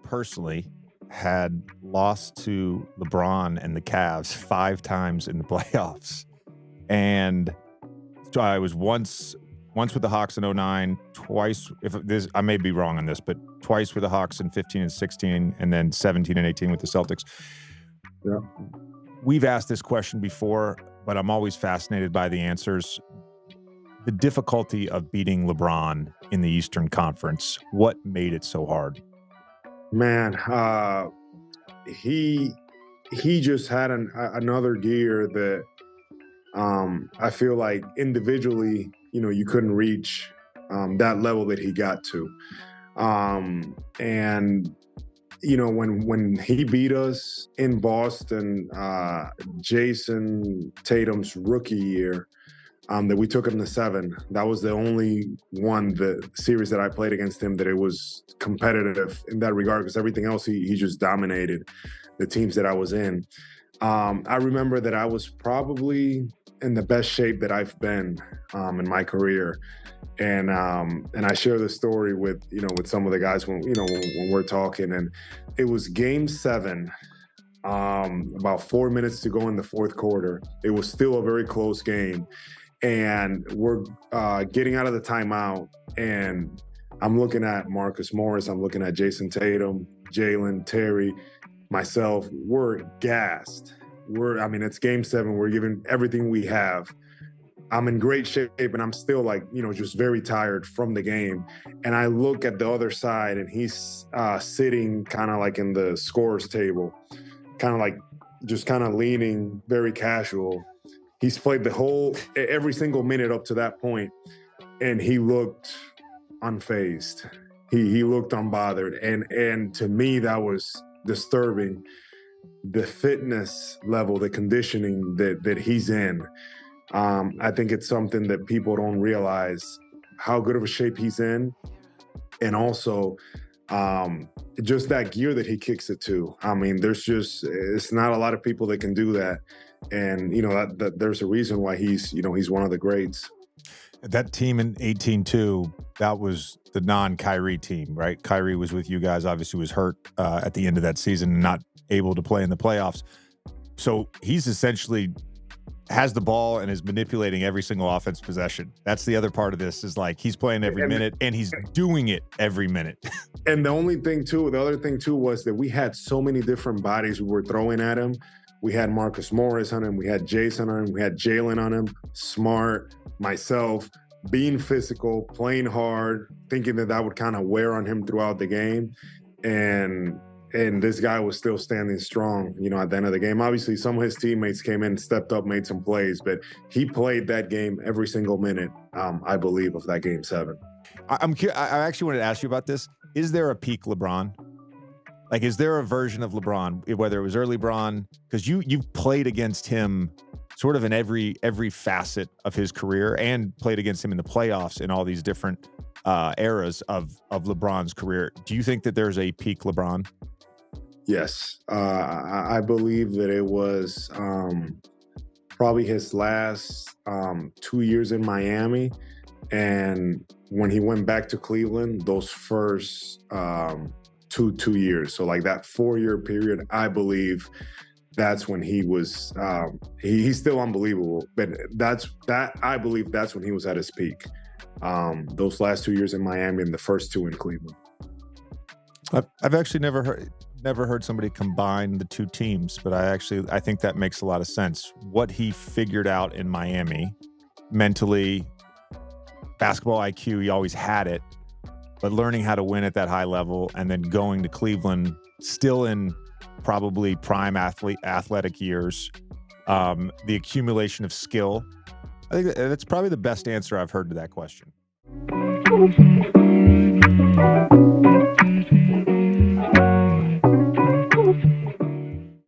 personally had lost to LeBron and the Cavs 5 times in the playoffs. And so I was once with the Hawks in '09, twice, I may be wrong on this, but twice with the Hawks in 15 and 16, and then 17 and 18 with the Celtics. Yeah. We've asked this question before, but I'm always fascinated by the answers. The difficulty of beating LeBron in the Eastern Conference, what made it so hard? Man, he just had another gear that I feel like individually, you couldn't reach that level that he got to. And when he beat us in Boston, Jason Tatum's rookie year, that we took him to 7. That was the only the series that I played against him that it was competitive in that regard, because everything else he just dominated the teams that I was in. I remember that I was probably in the best shape that I've been in my career. And I share this story with some of the guys when we're talking, and it was game 7, about 4 minutes to go in the fourth quarter. It was still a very close game. And we're getting out of the timeout, and I'm looking at Marcus Morris, I'm looking at Jason Tatum, Jalen, Terry, myself. We're gassed. It's game 7. We're giving everything we have. I'm in great shape, and I'm still just very tired from the game. And I look at the other side, and he's sitting kind of like in the scorer's table, kind of leaning, very casual. He's played every single minute up to that point, and he looked unfazed. He looked unbothered, and to me that was disturbing. The fitness level, the conditioning that he's in. I think it's something that people don't realize how good of a shape he's in, and also just that gear that he kicks it to. It's not a lot of people that can do that. And that there's a reason why he's one of the greats. That team in 18-2, that was the non-Kyrie team, right? Kyrie was with you guys, obviously was hurt at the end of that season and not able to play in the playoffs. So he's essentially has the ball and is manipulating every single offense possession. That's the other part of this, is he's playing every minute, and he's doing it every minute. And the other thing too was that we had so many different bodies we were throwing at him. We had Marcus Morris on him. We had Jason on him. We had Jalen on him. Smart, myself, being physical, playing hard, thinking that would kind of wear on him throughout the game. And this guy was still standing strong, at the end of the game. Obviously, some of his teammates came in, stepped up, made some plays, but he played that game every single minute, I believe, of that game 7. I actually wanted to ask you about this. Is there a peak LeBron? Is there a version of LeBron, whether it was early LeBron, because you've played against him sort of in every facet of his career, and played against him in the playoffs in all these different eras of LeBron's career. Do you think that there's a peak LeBron? Yes. I believe that it was probably his last 2 years in Miami. And when he went back to Cleveland, those first two years. So that 4-year period, I believe that's when he was, he's still unbelievable, but I believe that's when he was at his peak. Those last 2 years in Miami and the first 2 in Cleveland. I've actually never heard somebody combine the 2 teams, but I think that makes a lot of sense. What he figured out in Miami, mentally, basketball IQ, he always had it, but learning how to win at that high level, and then going to Cleveland, still in probably prime athletic years, the accumulation of skill. I think that's probably the best answer I've heard to that question.